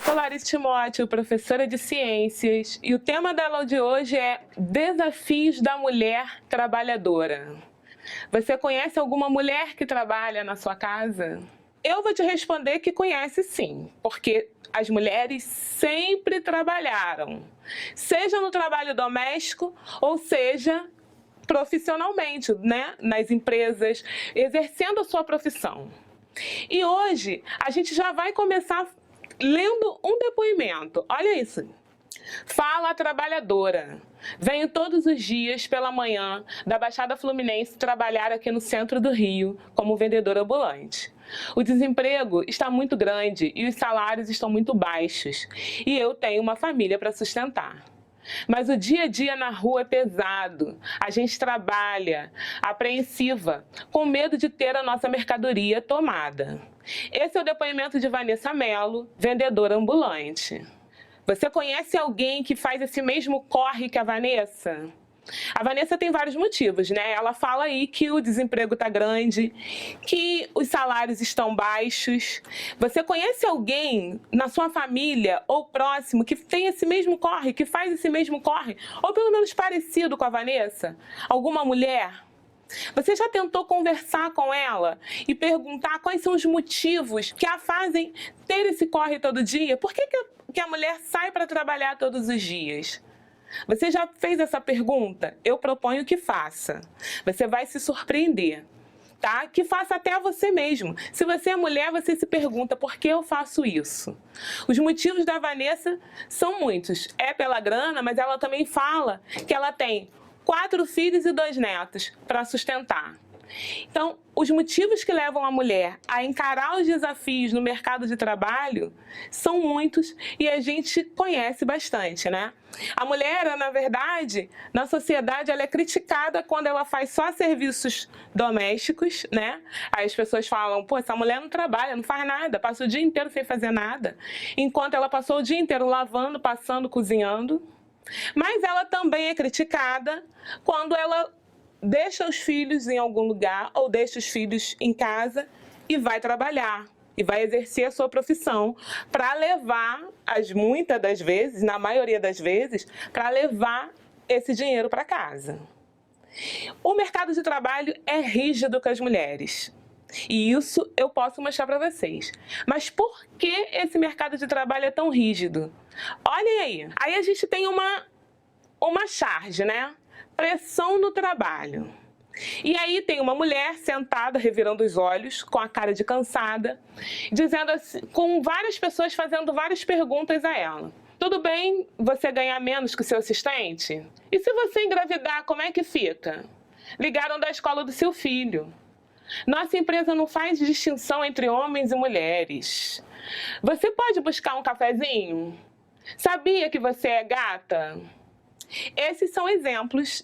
sou Larissa Timóteo, professora de ciências, e o tema da aula de hoje é Desafios da Mulher Trabalhadora. Você conhece alguma mulher que trabalha na sua casa? Eu vou te responder que conhece sim, porque as mulheres sempre trabalharam, seja no trabalho doméstico ou seja profissionalmente, né? Nas empresas, exercendo a sua profissão. E hoje a gente já vai começar lendo um depoimento. Olha isso. Fala a trabalhadora. Venho todos os dias pela manhã da Baixada Fluminense trabalhar aqui no centro do Rio como vendedora ambulante. O desemprego está muito grande e os salários estão muito baixos. E eu tenho uma família para sustentar. Mas o dia a dia na rua é pesado. A gente trabalha apreensiva, com medo de ter a nossa mercadoria tomada. Esse é o depoimento de Vanessa Mello, vendedora ambulante. Você conhece alguém que faz esse mesmo corre que a Vanessa? A Vanessa tem vários motivos, né? Ela fala aí que o desemprego está grande, que os salários estão baixos. Você conhece alguém na sua família ou próximo que tem esse mesmo corre, que faz esse mesmo corre? Ou pelo menos parecido com a Vanessa? Alguma mulher? Você já tentou conversar com ela e perguntar quais são os motivos que a fazem ter esse corre todo dia? Por que a mulher sai para trabalhar todos os dias? Você já fez essa pergunta? Eu proponho que faça. Você vai se surpreender, tá? Que faça até a você mesmo. Se você é mulher, você se pergunta por que eu faço isso? Os motivos da Vanessa são muitos. É pela grana, mas ela também fala que ela tem 4 filhos e 2 netos para sustentar. Então, os motivos que levam a mulher a encarar os desafios no mercado de trabalho são muitos e a gente conhece bastante, né? A mulher, na verdade, na sociedade, ela é criticada quando ela faz só serviços domésticos, né? Aí as pessoas falam, pô, essa mulher não trabalha, não faz nada, passa o dia inteiro sem fazer nada, enquanto ela passou o dia inteiro lavando, passando, cozinhando. Mas ela também é criticada quando ela deixa os filhos em algum lugar ou deixa os filhos em casa e vai trabalhar e vai exercer a sua profissão para levar, muitas das vezes, na maioria das vezes, para levar esse dinheiro para casa. O mercado de trabalho é rígido com as mulheres. E isso eu posso mostrar para vocês. Mas por que esse mercado de trabalho é tão rígido? Olhem aí. Aí a gente tem uma charge, né? Pressão no trabalho. E aí tem uma mulher sentada, revirando os olhos, com a cara de cansada, dizendo assim, com várias pessoas fazendo várias perguntas a ela. Tudo bem você ganhar menos que o seu assistente? E se você engravidar, como é que fica? Ligaram da escola do seu filho. Nossa empresa não faz distinção entre homens e mulheres. Você pode buscar um cafezinho? Sabia que você é gata? Esses são exemplos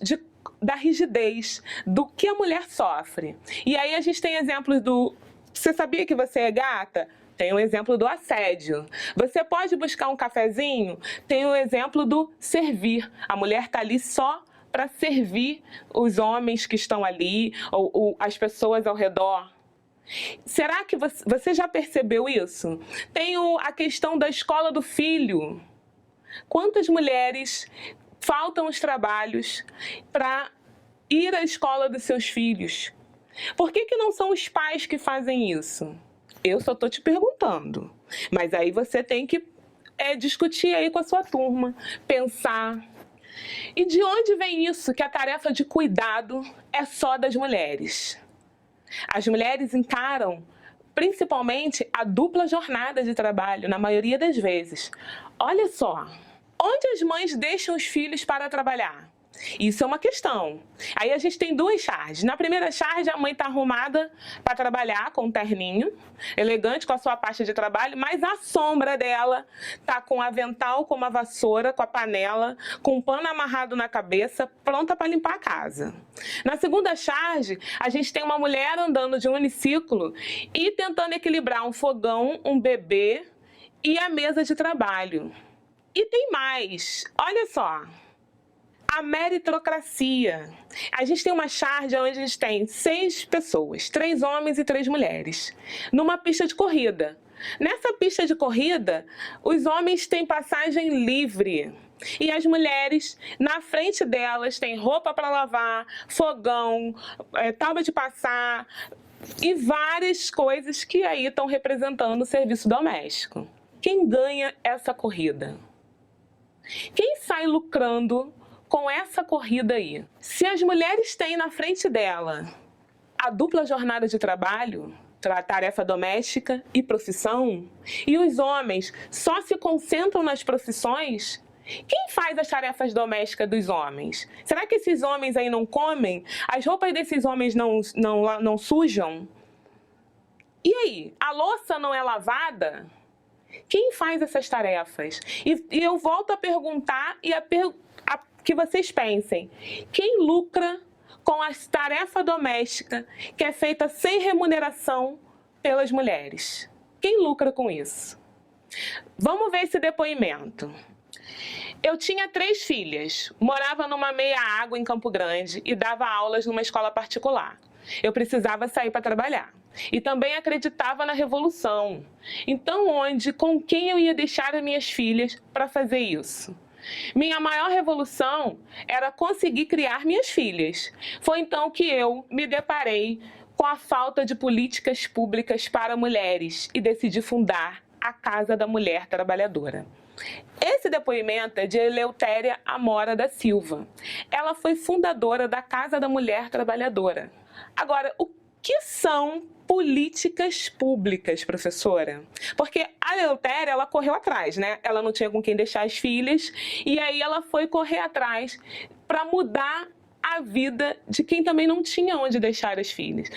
da rigidez, do que a mulher sofre. E aí a gente tem exemplos do... Você sabia que você é gata? Tem o exemplo do assédio. Você pode buscar um cafezinho? Tem o exemplo do servir. A mulher está ali só para servir os homens que estão ali, ou as pessoas ao redor. Será que você já percebeu isso? Tem a questão da escola do filho. Quantas mulheres faltam os trabalhos para ir à escola dos seus filhos? Por que não são os pais que fazem isso? Eu só estou te perguntando. Mas aí você tem que discutir aí com a sua turma, pensar. E de onde vem isso que a tarefa de cuidado é só das mulheres? As mulheres encaram principalmente a dupla jornada de trabalho, na maioria das vezes. Olha só, onde as mães deixam os filhos para trabalhar? Isso é uma questão. Aí a gente tem 2 charges. Na primeira charge, a mãe está arrumada para trabalhar com um terninho, elegante com a sua pasta de trabalho, mas a sombra dela está com um avental, com uma vassoura, com a panela, com um pano amarrado na cabeça, pronta para limpar a casa. Na segunda charge, a gente tem uma mulher andando de um uniciclo e tentando equilibrar um fogão, um bebê e a mesa de trabalho. E tem mais. Olha só. A meritocracia. A gente tem uma charge onde a gente tem 6 pessoas, 3 homens e 3 mulheres, numa pista de corrida. Nessa pista de corrida, os homens têm passagem livre. E as mulheres, na frente delas, têm roupa para lavar, fogão, tábua de passar e várias coisas que aí estão representando o serviço doméstico. Quem ganha essa corrida? Quem sai lucrando com essa corrida aí? Se as mulheres têm na frente dela a dupla jornada de trabalho, tarefa doméstica e profissão, e os homens só se concentram nas profissões, quem faz as tarefas domésticas dos homens? Será que esses homens aí não comem? As roupas desses homens não sujam? E aí, a louça não é lavada? Quem faz essas tarefas? E eu volto a perguntar e que vocês pensem. Quem lucra com a tarefa doméstica que é feita sem remuneração pelas mulheres? Quem lucra com isso? Vamos ver esse depoimento. Eu tinha 3 filhas, morava numa meia-água em Campo Grande e dava aulas numa escola particular. Eu precisava sair para trabalhar. E também acreditava na revolução. Então, com quem eu ia deixar as minhas filhas para fazer isso? Minha maior revolução era conseguir criar minhas filhas. Foi então que eu me deparei com a falta de políticas públicas para mulheres e decidi fundar a Casa da Mulher Trabalhadora. Esse depoimento é de Eleutéria Amora da Silva. Ela foi fundadora da Casa da Mulher Trabalhadora. Agora, o que são políticas públicas, professora? Porque a Eleutéria, ela correu atrás, né? Ela não tinha com quem deixar as filhas, e aí ela foi correr atrás para mudar a vida de quem também não tinha onde deixar as filhas,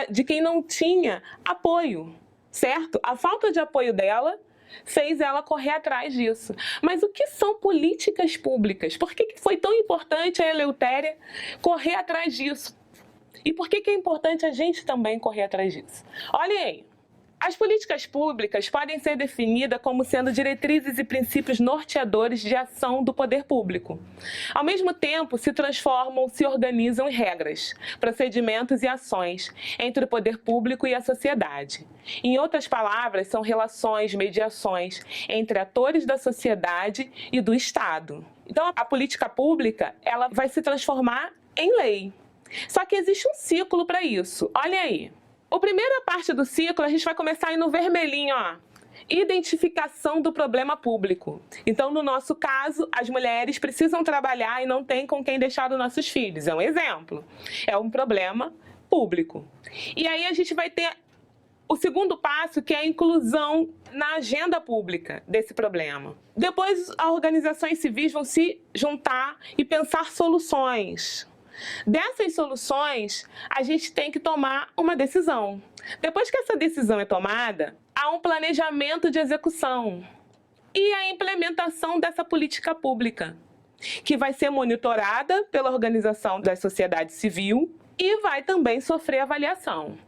de quem não tinha apoio, certo? A falta de apoio dela fez ela correr atrás disso. Mas o que são políticas públicas? Por que foi tão importante a Eleutéria correr atrás disso? E por que é importante a gente também correr atrás disso? Olhem aí. As políticas públicas podem ser definidas como sendo diretrizes e princípios norteadores de ação do poder público. Ao mesmo tempo, se transformam, se organizam em regras, procedimentos e ações entre o poder público e a sociedade. Em outras palavras, são relações, mediações entre atores da sociedade e do Estado. Então, a política pública, ela vai se transformar em lei. Só que existe um ciclo para isso. Olha aí. A primeira parte do ciclo, a gente vai começar aí no vermelhinho, ó. Identificação do problema público. Então, no nosso caso, as mulheres precisam trabalhar e não têm com quem deixar os nossos filhos. É um exemplo. É um problema público. E aí a gente vai ter o segundo passo, que é a inclusão na agenda pública desse problema. Depois, as organizações civis vão se juntar e pensar soluções. Dessas soluções, a gente tem que tomar uma decisão. Depois que essa decisão é tomada, há um planejamento de execução e a implementação dessa política pública, que vai ser monitorada pela organização da sociedade civil e vai também sofrer avaliação.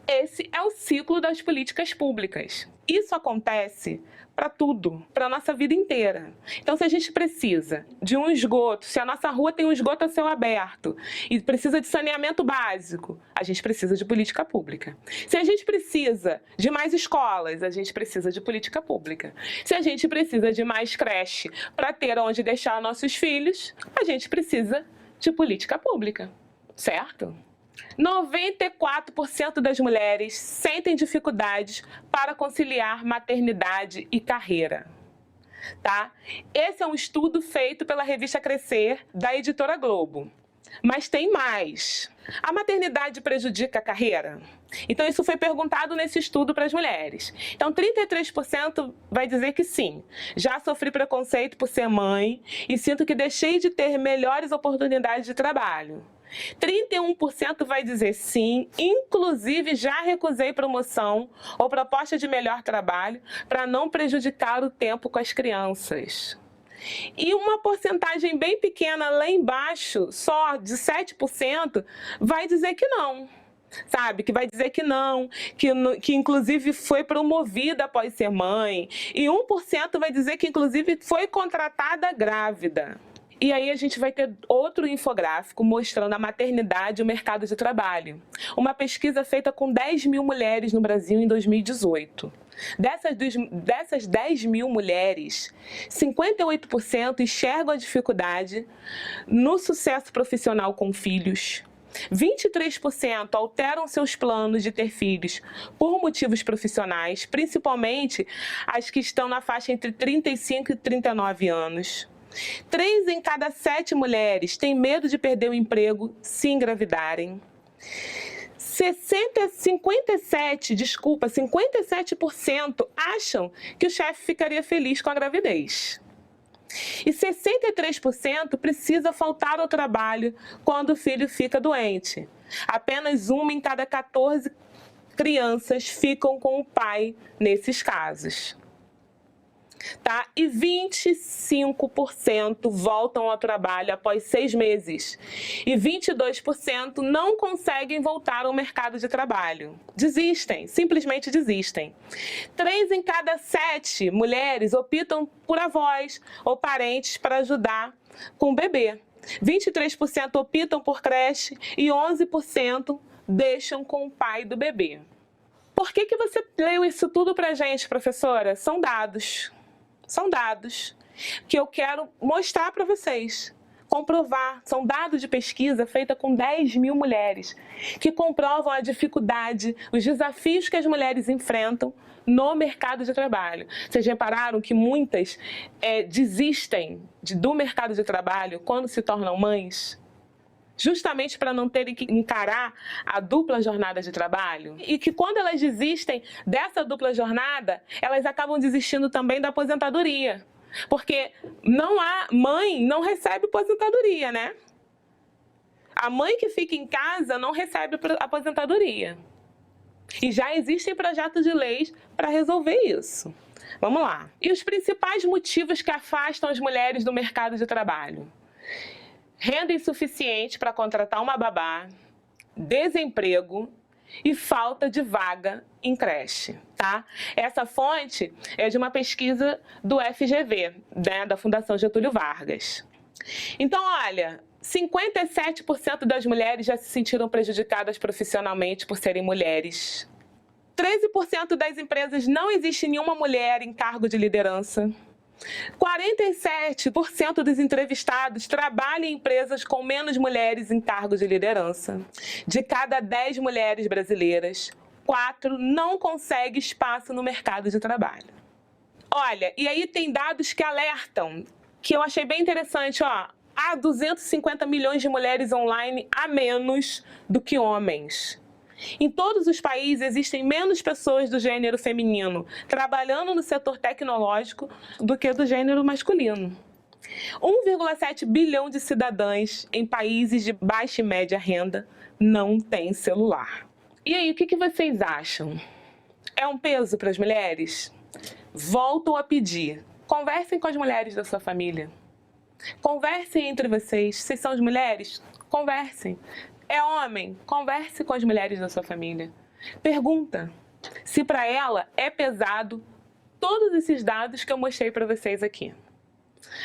Esse é o ciclo das políticas públicas. Isso acontece para tudo, para a nossa vida inteira. Então, se a gente precisa de um esgoto, se a nossa rua tem um esgoto a céu aberto e precisa de saneamento básico, a gente precisa de política pública. Se a gente precisa de mais escolas, a gente precisa de política pública. Se a gente precisa de mais creche para ter onde deixar nossos filhos, a gente precisa de política pública, certo? 94% das mulheres sentem dificuldades para conciliar maternidade e carreira, tá? Esse é um estudo feito pela revista Crescer, da editora Globo. Mas tem mais. A maternidade prejudica a carreira? Então, isso foi perguntado nesse estudo para as mulheres. Então, 33% vai dizer que sim. Já sofri preconceito por ser mãe e sinto que deixei de ter melhores oportunidades de trabalho. 31% vai dizer sim, inclusive já recusei promoção ou proposta de melhor trabalho para não prejudicar o tempo com as crianças. E uma porcentagem bem pequena lá embaixo, só de 7%, vai dizer que não. Sabe, que vai dizer que não, que inclusive foi promovida após ser mãe. E 1% vai dizer que inclusive foi contratada grávida. E aí a gente vai ter outro infográfico mostrando a maternidade e o mercado de trabalho. Uma pesquisa feita com 10 mil mulheres no Brasil em 2018. Dessas 10 mil mulheres, 58% enxergam a dificuldade no sucesso profissional com filhos. 23% alteram seus planos de ter filhos por motivos profissionais, principalmente as que estão na faixa entre 35 e 39 anos. 3 em cada 7 mulheres têm medo de perder o emprego se engravidarem. 57% acham que o chefe ficaria feliz com a gravidez. E 63% precisa faltar ao trabalho quando o filho fica doente. Apenas 1 em cada 14 crianças ficam com o pai nesses casos. Tá? E 25% voltam ao trabalho após 6 meses. E 22% não conseguem voltar ao mercado de trabalho. Desistem, simplesmente desistem. 3 em cada 7 mulheres optam por avós ou parentes para ajudar com o bebê. 23% optam por creche e 11% deixam com o pai do bebê. Por que você leu isso tudo pra gente, professora? São dados. São dados que eu quero mostrar para vocês, comprovar. São dados de pesquisa feita com 10 mil mulheres, que comprovam a dificuldade, os desafios que as mulheres enfrentam no mercado de trabalho. Vocês repararam que muitas desistem do mercado de trabalho quando se tornam mães? Justamente para não terem que encarar a dupla jornada de trabalho. E que quando elas desistem dessa dupla jornada, elas acabam desistindo também da aposentadoria. Porque mãe não recebe aposentadoria, né? A mãe que fica em casa não recebe aposentadoria. E já existem projetos de leis para resolver isso. Vamos lá. E os principais motivos que afastam as mulheres do mercado de trabalho? Renda insuficiente para contratar uma babá, desemprego e falta de vaga em creche, tá? Essa fonte é de uma pesquisa do FGV, né, da Fundação Getúlio Vargas. Então, olha, 57% das mulheres já se sentiram prejudicadas profissionalmente por serem mulheres. 13% das empresas não existe nenhuma mulher em cargo de liderança. 47% dos entrevistados trabalham em empresas com menos mulheres em cargos de liderança. De cada 10 mulheres brasileiras, 4 não conseguem espaço no mercado de trabalho. Olha, e aí tem dados que alertam, que eu achei bem interessante, ó. Há 250 milhões de mulheres online a menos do que homens. Em todos os países existem menos pessoas do gênero feminino trabalhando no setor tecnológico do que do gênero masculino. 1,7 bilhão de cidadãs em países de baixa e média renda não têm celular. E aí, o que vocês acham? É um peso para as mulheres? Volto a pedir, conversem com as mulheres da sua família. Conversem entre vocês. Vocês são as mulheres? Conversem. É homem? Converse com as mulheres da sua família. Pergunta se para ela é pesado todos esses dados que eu mostrei para vocês aqui.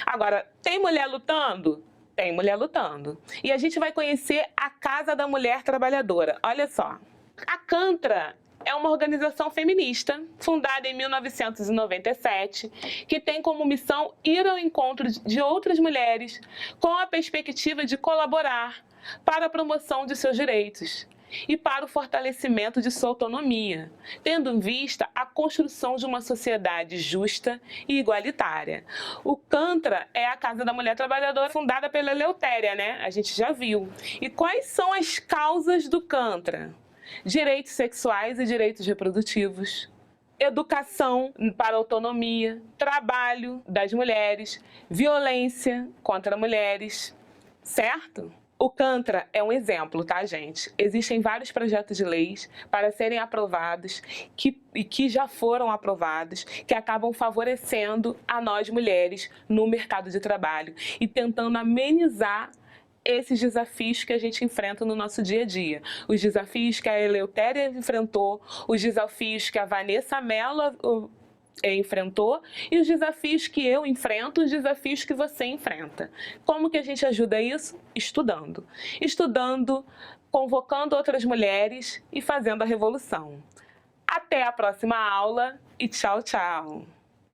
Agora, tem mulher lutando? Tem mulher lutando. E a gente vai conhecer a Casa da Mulher Trabalhadora. Olha só. A Cantra é uma organização feminista fundada em 1997 que tem como missão ir ao encontro de outras mulheres com a perspectiva de colaborar para a promoção de seus direitos e para o fortalecimento de sua autonomia, tendo em vista a construção de uma sociedade justa e igualitária. O Cantra é a Casa da Mulher Trabalhadora fundada pela Eleutéria, né? A gente já viu. E quais são as causas do Cantra? Direitos sexuais e direitos reprodutivos, educação para a autonomia, trabalho das mulheres, violência contra mulheres, certo? O Cantra é um exemplo, tá, gente? Existem vários projetos de leis para serem aprovados e que já foram aprovados, que acabam favorecendo a nós mulheres no mercado de trabalho e tentando amenizar esses desafios que a gente enfrenta no nosso dia a dia. Os desafios que a Eleutéria enfrentou, os desafios que a Vanessa Mello enfrentou e os desafios que eu enfrento, os desafios que você enfrenta. Como que a gente ajuda isso? Estudando. Estudando, convocando outras mulheres e fazendo a revolução. Até a próxima aula e tchau, tchau!